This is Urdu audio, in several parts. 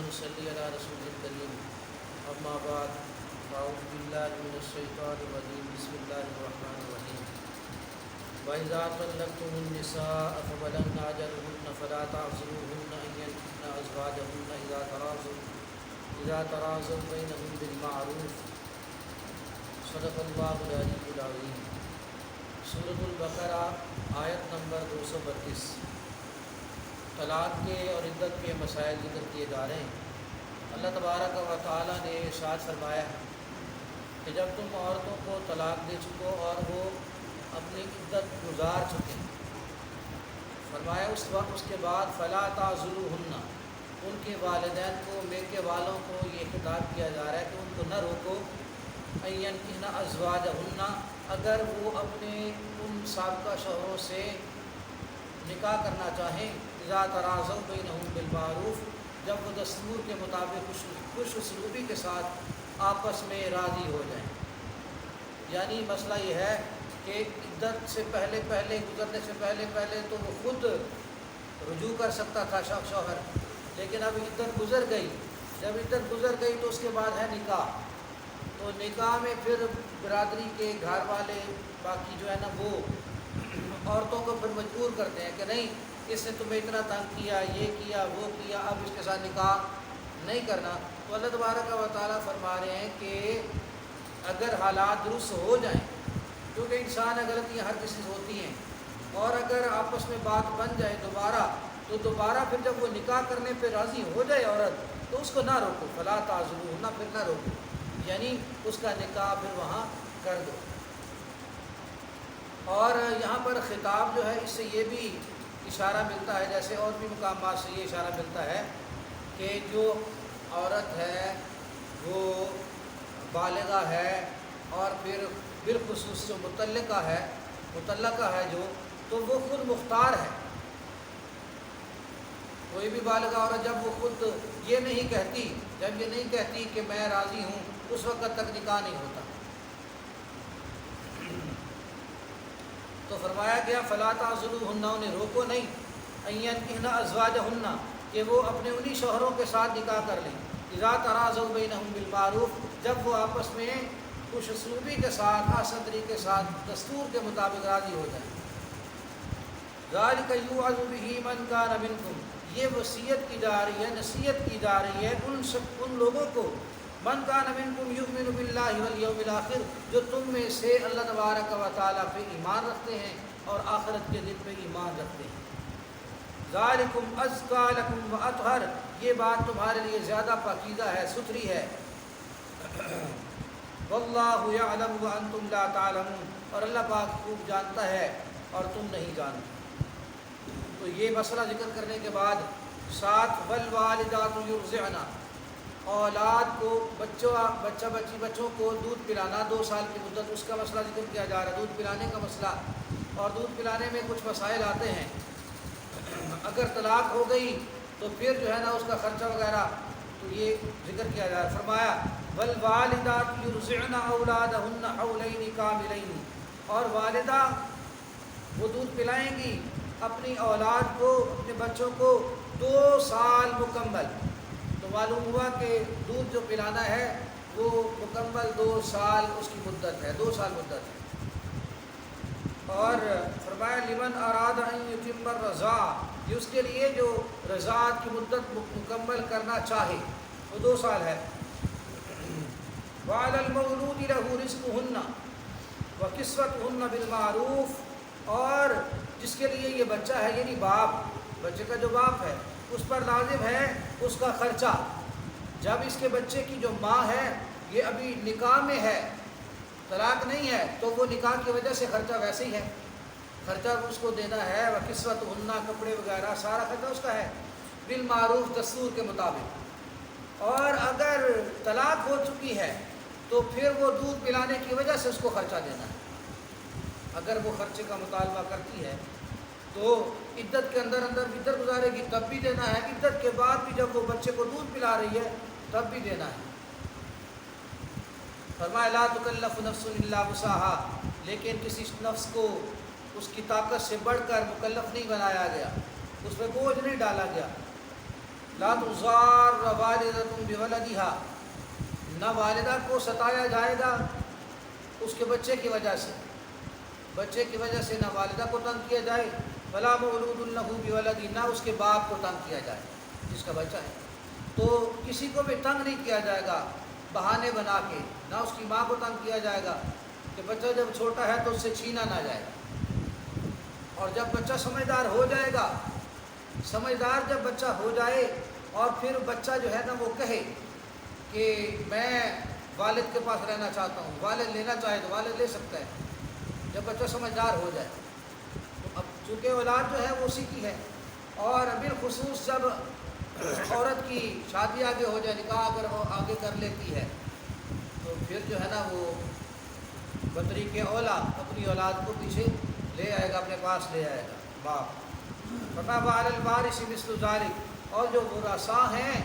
نصلی علی رسول الکریم اما بعد اعوذ باللہ من الشیطان الرجیم بسم اللہ الرحمن الرحیم وَإِذَا طَلَّقْتُمُ النِّسَاءَ فَبَلَغْنَ أَجَلَهُنَّ فَلَا تَعْضُلُوهُنَّ أَن يَنكِحْنَ أَزْوَاجَهُنَّ إِذَا تَرَاضَوْا بَيْنَهُم بِالْمَعْرُوفِ صدق اللہ العلی العظیم۔ سورۃ البقرہ آیت نمبر 232۔ طلاق کے اور عدت کے مسائل ذکر کیے جا رہے ہیں۔ اللہ تبارک و تعالیٰ نے ارشاد فرمایا ہے کہ جب تم عورتوں کو طلاق دے چکو اور وہ اپنی عدت گزار چکے، فرمایا اس کے بعد فلا تعضلوہن، ان کے والدین کو، میکے والوں کو یہ خطاب کیا جا رہا ہے کہ ان کو نہ روکو، ان ينكحن ازواجهن، اگر وہ اپنے ان سابقہ شوہروں سے نکاح کرنا چاہیں، اذا تراضوا بینہم بالمعروف، جب وہ دستور کے مطابق خوش اسلوبی کے ساتھ آپس میں راضی ہو جائیں۔ یعنی مسئلہ یہ ہے کہ عدت سے گزرنے سے پہلے تو وہ خود رجوع کر سکتا تھا شوہر، لیکن اب عدت گزر گئی، جب عدت گزر گئی تو اس کے بعد ہے نکاح، تو نکاح میں پھر برادری کے گھر والے باقی جو ہے نا وہ عورتوں کو پھر مجبور کرتے ہیں کہ نہیں، اس نے تمہیں اتنا تنگ کیا، یہ کیا، وہ کیا، اب اس کے ساتھ نکاح نہیں کرنا۔ تو اللہ تبارک و تعالیٰ فرما رہے ہیں کہ اگر حالات درست ہو جائیں، کیونکہ انسان غلطیاں ہر کسی سے ہوتی ہیں، اور اگر آپس میں بات بن جائے تو دوبارہ پھر جب وہ نکاح کرنے پہ راضی ہو جائے عورت، تو اس کو نہ روکو، فلا تعضلوہن، پھر نہ روکو، یعنی اس کا نکاح پھر وہاں کر دو۔ اور یہاں پر خطاب جو ہے اس سے یہ بھی اشارہ ملتا ہے، جیسے اور بھی مقامات سے یہ اشارہ ملتا ہے کہ جو عورت ہے وہ بالغہ ہے، اور پھر بالخصوص جو مطلقہ ہے جو، تو وہ خود مختار ہے۔ کوئی بھی بالغہ عورت جب وہ خود یہ نہیں کہتی کہ میں راضی ہوں، اس وقت تک نکاح نہیں ہوتا۔ تو فرمایا گیا فلا تعضلوہن، انہیں روکو نہیں، ان ينكحن ازواجہن، کہ وہ اپنے انہی شوہروں کے ساتھ نکاح کر لیں، اذا تراضوا بینہم بالمعروف، جب وہ آپس میں خوش اسلوبی کے ساتھ، آسان طریقے کے ساتھ، دستور کے مطابق راضی ہو جائیں۔ ذالک یوعظ بہ من کان منکم، یہ وصیت کی جا رہی ہے، نصیحت کی جا رہی ہے ان لوگوں کو، من کان منکم یؤمن باللہ والیوم الآخر، جو تم میں سے اللہ تبارک و تعالیٰ پہ ایمان رکھتے ہیں اور آخرت کے دن پہ ایمان رکھتے ہیں۔ ذالکم ازکی لکم واطہر، یہ بات تمہارے لیے زیادہ پاکیزہ ہے، ستھری ہے۔ واللہ یعلم وانتم لا تعلمون، اور اللہ پاک خوب جانتا ہے اور تم نہیں جانتے۔ تو یہ مسئلہ ذکر کرنے کے بعد ساتھ والوالدات یرضعن، اولاد کو بچوں کو دودھ پلانا 2 سال کی مدت، اس کا مسئلہ ذکر کیا جا رہا ہے، دودھ پلانے کا مسئلہ۔ اور دودھ پلانے میں کچھ مسائل آتے ہیں، اگر طلاق ہو گئی تو پھر جو ہے نا اس کا خرچہ وغیرہ، تو یہ ذکر کیا جا رہا ہے۔ فرمایا والوالدات یرضعن اولادہن حولین کاملین، اور والدہ وہ دودھ پلائیں گی اپنی اولاد کو، اپنے بچوں کو 2 سال مکمل۔ تو معلوم ہوا کہ دودھ جو پلانا ہے وہ مکمل 2 سال اس کی مدت ہے، 2 سال مدت ہے۔ اور فرمایا لمن اراد ان یتم الرضاعہ، یہ اس کے لیے جو رضاعت کی مدت مکمل کرنا چاہے، وہ 2 سال ہے۔ وعلی المولود لہ رزقہن وکسوتہن بالمعروف، اور جس کے لیے یہ بچہ ہے، یعنی باپ، بچے کا جو باپ ہے، اس پر لازم ہے اس کا خرچہ۔ جب اس کے بچے کی جو ماں ہے یہ ابھی نکاح میں ہے، طلاق نہیں ہے، تو وہ نکاح کی وجہ سے خرچہ ویسے ہی ہے، خرچہ اس کو دینا ہے، وکسوتہن، کپڑے وغیرہ سارا خرچہ اس کا ہے، بالمعروف، دستور کے مطابق۔ اور اگر طلاق ہو چکی ہے تو پھر وہ دودھ پلانے کی وجہ سے اس کو خرچہ دینا ہے۔ اگر وہ خرچے کا مطالبہ کرتی ہے تو عدت کے اندر عدت گزارے گی تب بھی دینا ہے، عدت کے بعد بھی جب وہ بچے کو دودھ پلا رہی ہے تب بھی دینا ہے۔ فرمایا لا تکلف نفس الا وسعها، لیکن کسی نفس کو اس کی طاقت سے بڑھ کر مکلف نہیں بنایا گیا، اس پہ بوجھ نہیں ڈالا گیا۔ لا تضار والدۃ بولدہا، نہ والدہ کو ستایا جائے گا اس کے بچے کی وجہ سے، بچے کی وجہ سے نہ والدہ کو تنگ کیا جائے، ولا مولود لہ بولدہ، نہ اس کے باپ کو تنگ کیا جائے جس کا بچہ ہے، تو کسی کو بھی تنگ نہیں کیا جائے گا بہانے بنا کے، نہ اس کی ماں کو تنگ کیا جائے گا کہ بچہ جب چھوٹا ہے تو اس سے چھینا نہ جائے گا، اور جب بچہ سمجھدار ہو جائے گا، سمجھدار جب بچہ ہو جائے اور پھر بچہ جو ہے نا وہ کہے کہ میں والد کے پاس رہنا چاہتا ہوں، والد لینا چاہے تو والد لے سکتا ہے جب بچہ سمجھدار ہو جائے، تو اب چونکہ اولاد جو ہے وہ اسی کی ہے، اور بالخصوص جب عورت کی شادی آگے ہو جائے، نکاح اگر وہ آگے کر لیتی ہے تو پھر جو ہے نا وہ بطریق اولا اپنی اولاد کو پیچھے لے آئے گا، اپنے پاس لے آئے گا باپ۔ فَمَا بَعْلَ الْوَارِثِ مِثْلُ ذَلِكَ، اور جو ورثاء ہیں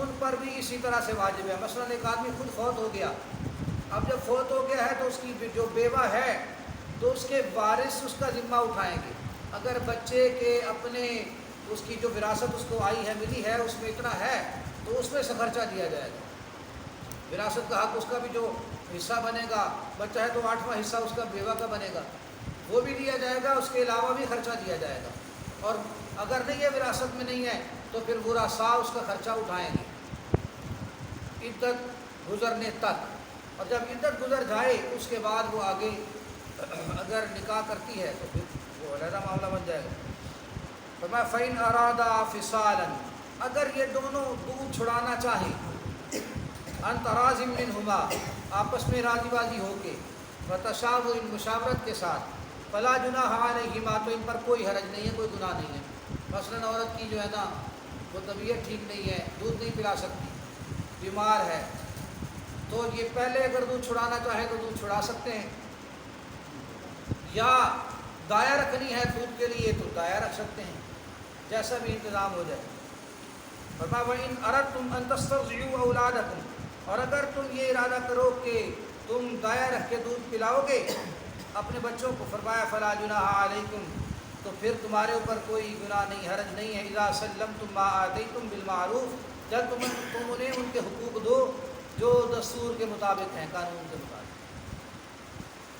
ان پر بھی اسی طرح سے واجب ہے۔ مثلا ایک آدمی خود فوت ہو گیا، اب جب فوت ہو گیا ہے تو اس کی جو بیوہ ہے تو اس کے وارث اس کا ذمہ اٹھائیں گے، اگر بچے کے اپنے اس کی جو وراثت اس کو آئی ہے ملی ہے اس میں اتنا ہے تو اس میں سے خرچہ دیا جائے گا، وراثت کا حق اس کا بھی جو حصہ بنے گا، بچہ ہے تو 8واں حصہ اس کا بیوہ کا بنے گا وہ بھی دیا جائے گا، اس کے علاوہ بھی خرچہ دیا جائے گا، اور اگر نہیں ہے وراثت میں نہیں ہے تو پھر ورثاء اس کا خرچہ اٹھائیں گے عدت گزرنے تک، اور جب عدت گزر جائے اس کے بعد وہ آگے اگر نکاح کرتی ہے تو پھر وہ علیحدہ معاملہ بن جائے گا۔ فَمَا فَإِنْ أَرَادَا فِصَالًا، اگر یہ دونوں دودھ چھڑانا چاہیں، عَنْ تَرَاضٍ مِّنْهُمَا، آپس میں راضی بازی ہو کے، وَتَشَاوُرٍ، مشاورت کے ساتھ، فَلَا جُنَاحَ عَلَيْهِمَا، تو ان پر کوئی حرج نہیں ہے، کوئی گناہ نہیں ہے۔ مثلاً عورت کی جو ہے نا وہ طبیعت ٹھیک نہیں ہے، دودھ نہیں پلا سکتی، بیمار ہے، تو یہ پہلے اگر دودھ چھڑانا چاہے تو دودھ چھڑا سکتے ہیں، یا دایا رکھنی ہے دودھ کے لیے تو دایا رکھ سکتے ہیں، جیسا بھی انتظام ہو جائے۔ فرمایا وَإِنْ أَرَدْتُمْ أَن تَسْتَرْضِعُوا أَوْلَادَكُمْ، اور اگر تم یہ ارادہ کرو کہ تم دایا رکھ کے دودھ پلاؤ گے اپنے بچوں کو، فرمایا فَلَا جُنَاحَ عَلَيْكُمْ، تو پھر تمہارے اوپر کوئی گناہ نہیں، حرج نہیں ہے، اِذَا سَلَّمْتُم مَّا آتَيْتُم بِالْمَعْرُوفِ، جب تم انہیں ان کے حقوق دو جو دستور کے مطابق ہیں، قانون کے مطابق۔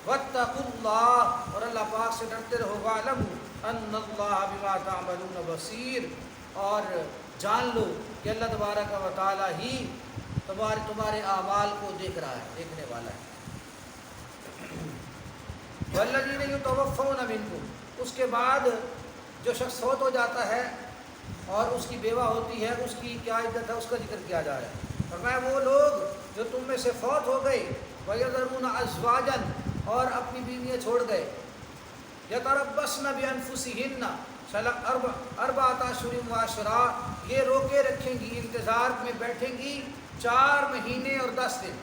وَاتَّقُوا اللَّهَ، اور اللہ پاک سے ڈرتے رہو، وَاعْلَمُوا أَنَّ اللَّهَ بِمَا تَعْمَلُونَ بَصِيرٌ، اور جان لو کہ اللہ تبارک و تعالیٰ ہی تمہارے اعمال کو دیکھ رہا ہے، دیکھنے والا ہے۔ وَالَّذِينَ يُتَوَفَّوْنَ مِنْكُمْ، اس کے بعد جو شخص فوت ہو جاتا ہے اور اس کی بیوہ ہوتی ہے، اس کی کیا عدت ہے اس کا ذکر کیا جا رہا ہے۔ فرمایا وہ لوگ جو تم میں سے فوت ہو گئے، وَيَذَرُونَ أَزْوَاجًا، اور اپنی بیویاں چھوڑ گئے، يَتَرَبَّصْنَ بِأَنفُسِهِنَّ أَرْبَعَةَ أَشْهُرٍ وَعَشْرًا، یہ روکے رکھیں گی، انتظار میں بیٹھیں گی 4 مہینے اور 10 دن۔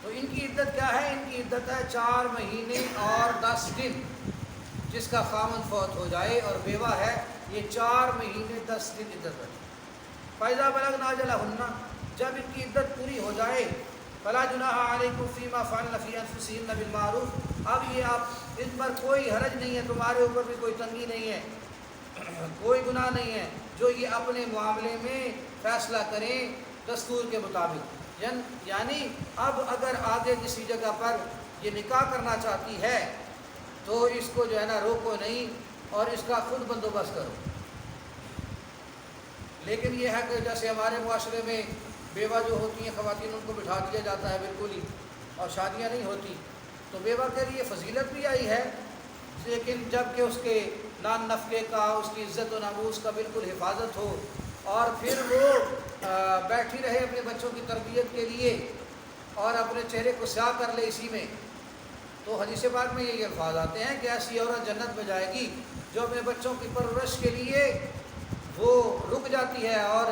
تو ان کی عدت کیا ہے؟ ان کی عدت ہے 4 مہینے اور 10 دن، جس کا خامن فوت ہو جائے اور بیوہ ہے، یہ 4 مہینے 10 دن عدت ہے۔ فَإِذَا بَلَغْنَ أَجَلَهُنَّ، جب ان کی عدت پوری ہو جائے، فَلَا جُنَاحَ عَلَيْكُمْ فِي مَا فَعَلْنَ فِي أَنفُسِهِنَّ بِالْمَعْرُوفِ، اب یہ آپ ان پر کوئی حرج نہیں ہے، تمہارے اوپر بھی کوئی تنگی نہیں ہے، کوئی گناہ نہیں ہے، جو یہ اپنے معاملے میں فیصلہ کریں دستور کے مطابق۔ یعنی اب اگر آگے کسی جگہ پر یہ نکاح کرنا چاہتی ہے تو اس کو جو ہے نا روکو نہیں اور اس کا خود بندوبست کرو۔ لیکن یہ ہے کہ جیسے ہمارے معاشرے میں بیوہ جو ہوتی ہیں خواتین، ان کو بٹھا دیا جاتا ہے بالکل ہی، اور شادیاں نہیں ہوتی، تو بیوہ کے لیے فضیلت بھی آئی ہے، لیکن جب کہ اس کے نان نفقے کا، اس کی عزت و ناموس کا بالکل حفاظت ہو، اور پھر وہ بیٹھی رہے اپنے بچوں کی تربیت کے لیے اور اپنے چہرے کو سیاہ کر لے اسی میں، تو حدیث پاک میں یہ الفاظ آتے ہیں کہ ایسی عورت جنت میں جائے گی جو اپنے بچوں کی پرورش کے لیے وہ رک جاتی ہے اور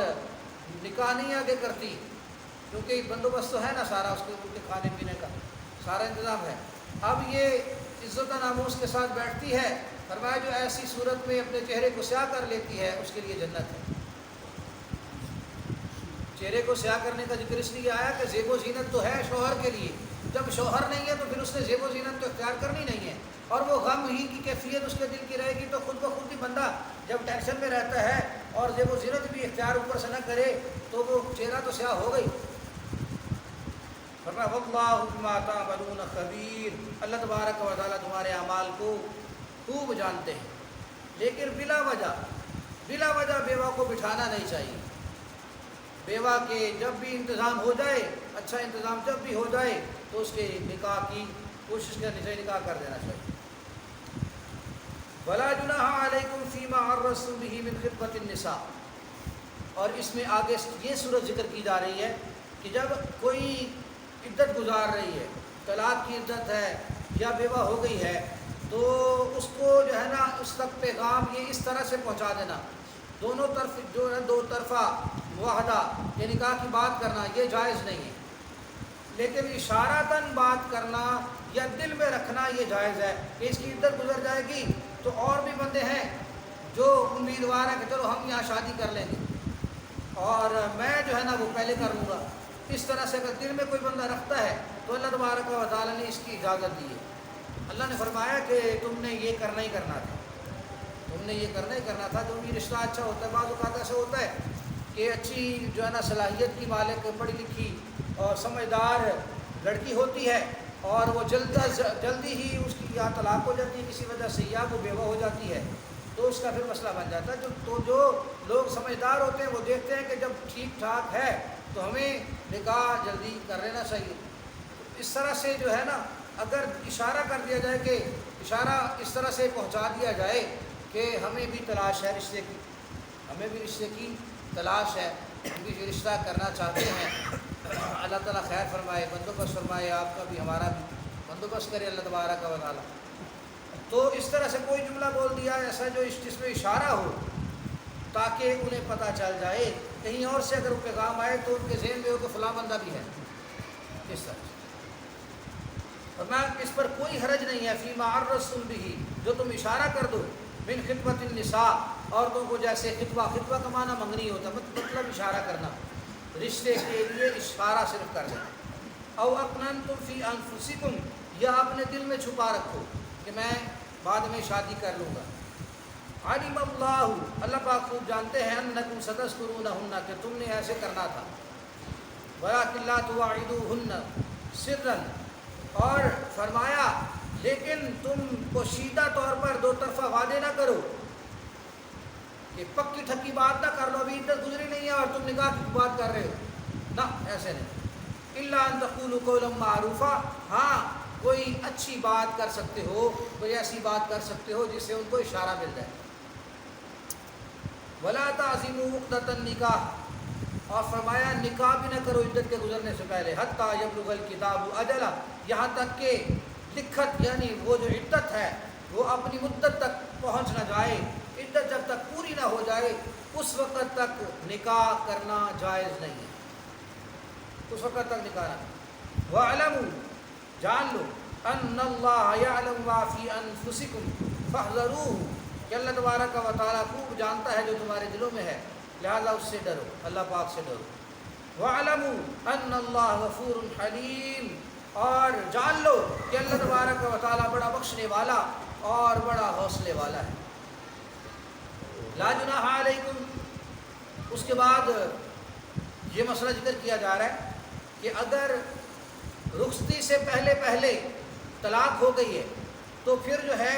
نکاح نہیں آگے کرتی، کیونکہ بندوبست تو ہے نا سارا، اس کے ان کے کھانے پینے کا سارا انتظام ہے۔ اب یہ عزت و ناموس کے ساتھ بیٹھتی ہے، فرمایا جو ایسی صورت میں اپنے چہرے کو سیاہ کر لیتی ہے اس کے لیے جنت ہے۔ چہرے کو سیاہ کرنے کا ذکر اس لیے آیا کہ زیب و زینت تو ہے شوہر کے لیے، جب شوہر نہیں ہے تو پھر اس نے زیب و زینت تو اختیار کرنی نہیں ہے، اور وہ غم ہی کی کیفیت اس کے دل کی رہے گی، تو خود بخود ہی بندہ جب ٹینشن میں رہتا ہے اور زیب و زینت بھی اختیار اوپر سے نہ کرے تو وہ چہرہ تو سیاہ ہو گئی. فرمایا واللہ بما تعملون خبیر، اللہ تبارک و تعالیٰ تمہارے اعمال کو خوب جانتے ہیں. لیکن بلا وجہ بیوہ کو بٹھانا نہیں چاہیے. بیوہ کے جب بھی انتظام ہو جائے، اچھا انتظام جب بھی ہو جائے تو اس کے نکاح کی کوشش کرنی چاہیے، نکاح کر دینا چاہیے. ولا جناح علیکم فیما عرضتم بہ من خطبۃ النساء. اور اس میں آگے یہ صورت ذکر کی جا رہی ہے کہ جب کوئی عدت گزار رہی ہے، طلاق کی عدت ہے یا بیوہ ہو گئی ہے، تو اس کو جو ہے نا اس تک پیغام یہ اس طرح سے پہنچا دینا، دونوں طرف جو ہے دو طرفہ معاہدہ یا نکاح کی بات کرنا یہ جائز نہیں ہے. لیکن اشارتاً بات کرنا یا دل میں رکھنا یہ جائز ہے کہ اس کی عدت گزر جائے گی تو اور بھی بندے ہیں جو امیدوار ہیں کہ چلو ہم یہاں شادی کر لیں گے اور میں جو ہے نا وہ پہلے کر لوں گا. اس طرح سے اگر دل میں کوئی بندہ رکھتا ہے تو اللہ تبارک و تعالیٰ نے اس کی اجازت دی ہے. اللہ نے فرمایا کہ تم نے یہ کرنا ہی کرنا تھا، تم نے یہ کرنا ہی کرنا تھا. جو بھی رشتہ اچھا ہوتا ہے، بعض اوقات ایسا ہوتا ہے کہ اچھی جو ہے نا صلاحیت کی مالک، پڑھی لکھی اور سمجھدار لڑکی ہوتی ہے اور وہ جلدی ہی اس کی یا طلاق ہو جاتی ہے کسی وجہ سے یا وہ بیوہ ہو جاتی ہے، تو اس کا پھر مسئلہ بن جاتا ہے. تو جو لوگ سمجھدار ہوتے ہیں وہ دیکھتے ہیں کہ جب ٹھیک ٹھاک ہے تو ہمیں نکاح جلدی کر لینا چاہیے. اس طرح سے جو ہے نا اگر اشارہ کر دیا جائے کہ اشارہ اس طرح سے پہنچا دیا جائے کہ ہمیں بھی تلاش ہے رشتے کی، ہمیں بھی رشتے کی تلاش ہے، ہم بھی رشتہ کرنا چاہتے ہیں، اللہ تعالیٰ خیر فرمائے، بندوبست فرمائے، آپ کا بھی ہمارا بھی بندوبست کرے اللہ تبارک و تعالیٰ. تو اس طرح سے کوئی جملہ بول دیا ایسا جو جس میں اشارہ ہو تاکہ انہیں پتہ چل جائے، کہیں اور سے اگر وہ پیغام آئے تو ان کے ذہن میں ہو کہ فلاں بندہ بھی ہے. اس طرح سے اور میں اس پر کوئی حرج نہیں ہے فیما عرضتم بہ، جو تم اشارہ کر دو من خطبۃ النساء، عورتوں کو جیسے خطبہ کا معنی منگنی ہوتا ہے، مطلب اشارہ کرنا، رشتے کے لیے اشارہ صرف کر دینا. او اکننتم فی انفسکم، یا اپنے دل میں چھپا رکھو کہ میں بعد میں شادی کر لوں گا. علم اللہ پاک خوب جانتے ہیں انکم ستذکرونہن، کہ تم نے ایسے کرنا تھا. ولکن لا تواعدوہن سرا، اور فرمایا لیکن تم پوشیدہ طور پر دو طرفہ وعدے نہ کرو کہ پکی ٹھکی بات نہ کر لو، ابھی عدت گزری نہیں ہے اور تم نکاح کی بات کر رہے ہو، نہ ایسے نہیں. الا ان تقولوا قولا معروفا، ہاں کوئی اچھی بات کر سکتے ہو، کوئی ایسی بات کر سکتے ہو جس سے ان کو اشارہ مل جائے. ولا تعزموا عقدۃ النکاح، اور فرمایا نکاح بھی نہ کرو عدت کے گزرنے سے پہلے، حتیٰ یبلغ الکتاب اجلہ، یہاں تک کہ لکھت یعنی وہ جو عدت ہے وہ اپنی مدت تک پہنچ نہ جائے. عدت جب تک پوری نہ ہو جائے اس وقت تک نکاح کرنا جائز نہیں ہے، اس وقت تک نکاح نہ. وَاعْلَمُوا، جان لو، ان اللہ یعلم ما فی انفسکم فاحذروہ، کہ اللہ تبارک و تعالیٰ خوب جانتا ہے جو تمہارے دلوں میں ہے، لہذا اس سے ڈرو، اللہ پاک سے ڈرو. وَاعْلَمُوا أَنَّ اللَّهَ غَفُورٌ حَلِيمٌ، اور جان لو کہ اللہ تبارک و تعالیٰ بڑا بخشنے والا اور بڑا حوصلے والا ہے. لا جناح علیکم، اس کے بعد یہ مسئلہ ذکر کیا جا رہا ہے کہ اگر رخصتی سے پہلے طلاق ہو گئی ہے تو پھر جو ہے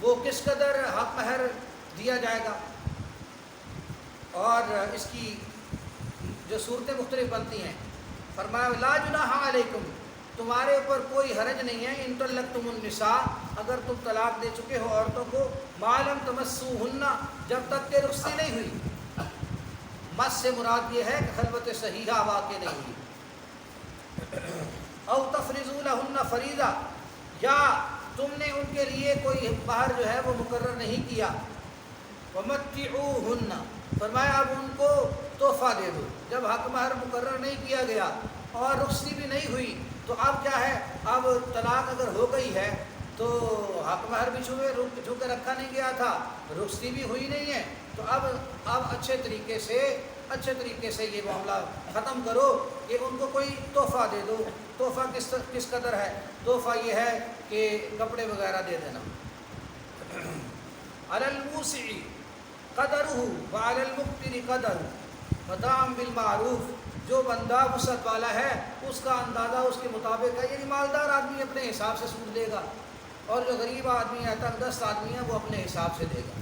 وہ کس قدر حق مہر دیا جائے گا، اور اس کی جو صورتیں مختلف بنتی ہیں. فرمایا لا جناح علیکم، تمہارے اوپر کوئی حرج نہیں ہے، ان طلقتم النساء، اگر تم طلاق دے چکے ہو عورتوں کو، ما لم تمسوہن، جب تک کہ رخصتی نہیں ہوئی. مس سے مراد یہ ہے کہ خلوت صحیحہ واقع نہیں ہوئی. او تفرضوا لہن فریضہ، یا تم نے ان کے لیے کوئی مہر جو ہے وہ مقرر نہیں کیا. ومتعوہن، فرمایا اب ان کو تحفہ دے دو. جب حق مہر مقرر نہیں کیا گیا اور رخصتی بھی نہیں ہوئی تو اب کیا ہے، اب طلاق اگر ہو گئی ہے تو حق مہر بھی چھو کے رکھا نہیں گیا تھا، رخصتی بھی ہوئی نہیں ہے، تو اب اچھے طریقے سے یہ معاملہ ختم کرو کہ ان کو کوئی تحفہ دے دو. تحفہ کس قدر ہے؟ تحفہ یہ ہے کہ کپڑے وغیرہ دے دینا. علی الموسع، قدرہ وعلی المقتر قدرہ متاعًا بالمعروف، جو بندہ وسعت والا ہے اس کا اندازہ اس کے مطابق ہے، یعنی مالدار آدمی اپنے حساب سے سود دے گا، اور جو غریب آدمی ہے تنگ دست آدمی ہے وہ اپنے حساب سے دے گا۔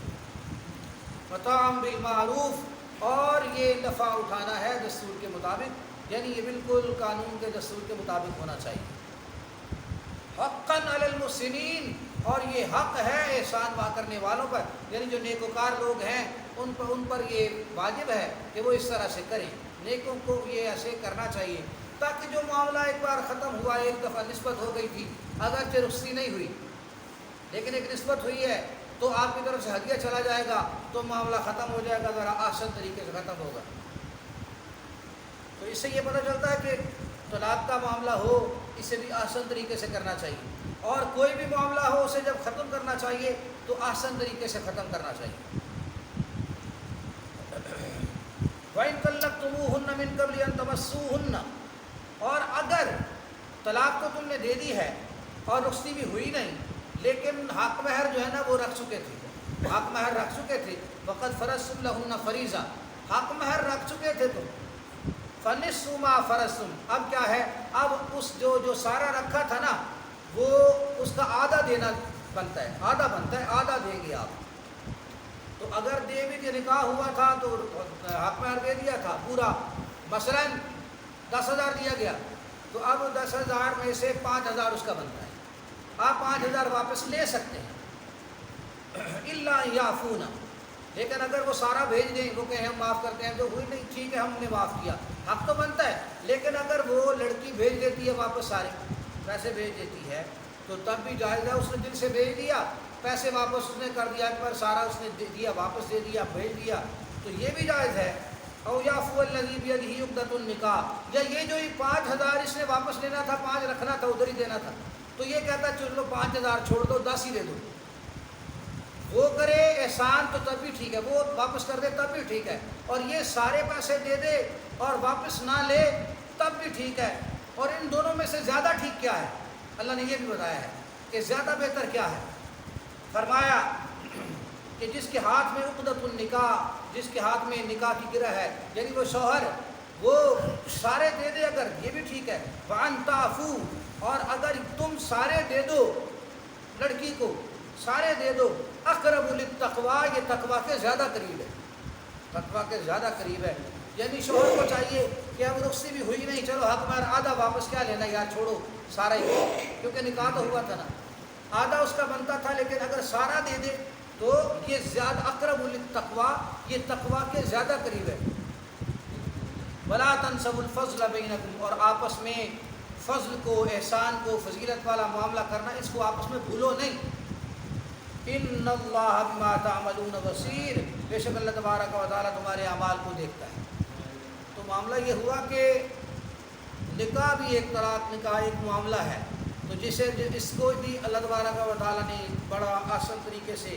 متاعًا بالمعروف، اور یہ نفع اٹھانا ہے دستور کے مطابق، یعنی یہ بالکل قانون کے دستور کے مطابق ہونا چاہیے۔ حقاً علی المحسنین، اور یہ حق ہے احسان کرنے والوں پر، یعنی جو نیکوکار لوگ ہیں ان پر یہ واجب ہے کہ وہ اس طرح سے کریں، نیکوں کو یہ ایسے کرنا چاہیے، تاکہ جو معاملہ ایک بار ختم ہوا، ایک دفعہ نسبت ہو گئی تھی، اگرچہ رخصتی نہیں ہوئی لیکن ایک نسبت ہوئی ہے، تو آپ کی طرف سے ہدیہ چلا جائے گا تو معاملہ ختم ہو جائے گا، ذرا آسان طریقے سے ختم ہوگا۔ تو اس سے یہ پتہ چلتا ہے کہ طلاق کا معاملہ ہو اسے بھی آسان طریقے سے کرنا چاہیے، اور کوئی بھی معاملہ ہو اسے جب ختم کرنا چاہیے تو آسان طریقے سے ختم کرنا چاہیے۔ وَإِن طَلَّقْتُمُوهُنَّ مِن قَبْلِ أَن تَمَسُّوهُنَّ، اور اگر طلاق تو تم نے دے دی ہے اور رخصتی بھی ہوئی نہیں، لیکن حق مہر جو ہے نا وہ رکھ چکے تھے، حق مہر رکھ چکے تھے، وَقَدْ فَرَضْتُمْ لَهُنَّ فَرِيضَةً، حق مہر رکھ چکے تھے تم، فَنِصْفُ مَا فَرَضْتُمْ، اب کیا ہے، اب اس جو سارا رکھا تھا نا وہ اس کا آدھا دینا بنتا ہے، آدھا بنتا ہے، آدھا دیں گے آپ۔ تو اگر دے بھی نکاح ہوا تھا تو حق مہر دے دیا تھا پورا، مثلا 10,000 دیا گیا، تو اب 10,000 میں سے 5,000 اس کا بنتا ہے، آپ 5,000 واپس لے سکتے ہیں، الا یعفون، لیکن اگر وہ سارا بھیج دیں، وہ کہیں ہم معاف کرتے ہیں، جو ہوئی نہیں ٹھیک ہے ہم نے معاف کیا، حق تو بنتا ہے، لیکن اگر وہ لڑکی بھیج دیتی ہے واپس سارے پیسے بھیج دیتی ہے تو تب بھی جائز ہے، اس نے دل سے بھیج دیا، پیسے واپس اس نے کر دیا، ایک بار سارا اس نے دیا، واپس دے دیا، بھیج دیا، تو یہ بھی جائز ہے۔ او یعفو الذی بیدہ عقدۃ النکاح، یا یہ جو 5,000 اس نے واپس لینا تھا، 5 رکھنا تھا، ادھر ہی دینا تھا، تو یہ کہتا ہے چلو 5,000 چھوڑ دو، 10 ہی دے دو، وہ کرے احسان تو تب بھی ٹھیک ہے، وہ واپس کر دے تب بھی ٹھیک ہے، اور یہ سارے پیسے دے دے اور واپس نہ لے تب بھی ٹھیک ہے۔ اور ان دونوں میں سے زیادہ ٹھیک کیا ہے، اللہ نے یہ بھی بتایا ہے کہ زیادہ بہتر کیا ہے، فرمایا کہ جس کے ہاتھ میں عقدۃ النکاح، جس کے ہاتھ میں نکاح کی گرہ ہے، یعنی وہ شوہر وہ سارے دے دے، اگر یہ بھی ٹھیک ہے، وَأَن تَعْفُوا، اور اگر تم سارے دے دو، لڑکی کو سارے دے دو، اقرب للتقویٰ، یہ تقویٰ کے زیادہ قریب ہے، تقویٰ کے زیادہ قریب ہے، یعنی شوہر کو چاہیے کہ اب رخصتی بھی ہوئی نہیں، چلو حق مہر آدھا واپس کیا لینا یار، چھوڑو سارا ہی، کیونکہ نکاح تو ہوا تھا نا، آدھا اس کا بنتا تھا، لیکن اگر سارا دے دے تو یہ زیادہ اقرب للتقویٰ، یہ تقویٰ کے زیادہ قریب ہے۔ وَلَا تَنْسَوُا الْفَضْلَ بَيْنَكُمْ، اور آپس میں فضل کو، احسان کو، فضیلت والا معاملہ کرنا، اس کو آپس میں بھولو نہیں۔ ان اللہ بما تعملون بصیر، بے شک اللہ تبارک و تعالیٰ تمہارے اعمال کو دیکھتا ہے۔ تو معاملہ یہ ہوا کہ نکاح بھی ایک طلاق، نکاح ایک معاملہ ہے، تو اس کو بھی اللہ تبارک و تعالیٰ نے بڑا آسان طریقے سے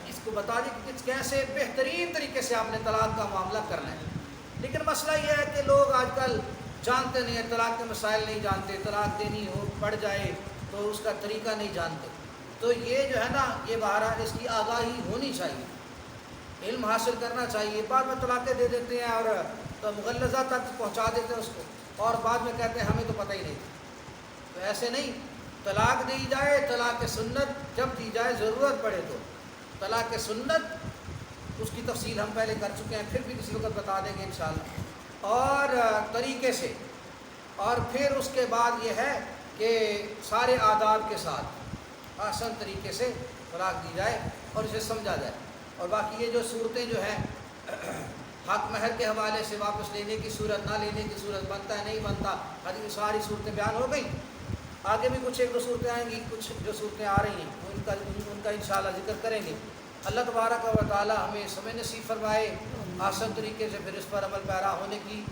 اس کو بتا دی کہ کیسے بہترین طریقے سے آپ نے طلاق کا معاملہ کرنا ہے۔ لیکن مسئلہ یہ ہے کہ لوگ آج کل جانتے نہیں ہیں، طلاق کے مسائل نہیں جانتے، طلاق دینی ہو پڑ جائے تو اس کا طریقہ نہیں جانتے، تو یہ جو ہے نا، یہ بہرحال اس کی آگاہی ہونی چاہیے، علم حاصل کرنا چاہیے۔ بعد میں طلاقیں دے دیتے ہیں اور تو مغلظہ تک پہنچا دیتے ہیں اس کو، اور بعد میں کہتے ہیں ہمیں تو پتہ ہی نہیں تھا۔ تو ایسے نہیں، طلاق دی جائے، طلاق سنت جب دی جائے، ضرورت پڑے تو طلاق سنت، اس کی تفصیل ہم پہلے کر چکے ہیں، پھر بھی کسی وقت بتا دیں گے انشاءاللہ، اور طریقے سے، اور پھر اس کے بعد یہ ہے کہ سارے آداب کے ساتھ آسان طریقے سے طلاق دی جائے اور اسے سمجھا جائے۔ اور باقی یہ جو صورتیں جو ہیں حق مہر کے حوالے سے، واپس لینے کی صورت، نہ لینے کی صورت، بنتا ہے نہیں بنتا، حدیث ساری صورتیں بیان ہو گئیں، آگے بھی کچھ ایک دو صورتیں آئیں گی، کچھ جو صورتیں آ رہی ہیں ان کا انشاءاللہ ذکر کریں گے۔ اللہ تبارک و تعالی ہمیں سمجھ نصیب فرمائے، آسان طریقے سے پھر اس پر عمل پیرا ہونے کی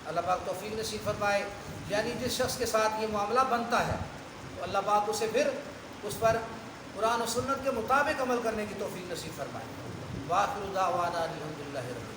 اللہ پاک توفیق نصیب فرمائے۔ یعنی جس شخص کے ساتھ یہ معاملہ بنتا ہے تو اللہ پاک اسے پھر اس پر قرآن و سنت کے مطابق عمل کرنے کی توفیق نصیب فرمائے۔ وآخر دعوانا الحمدللہ رب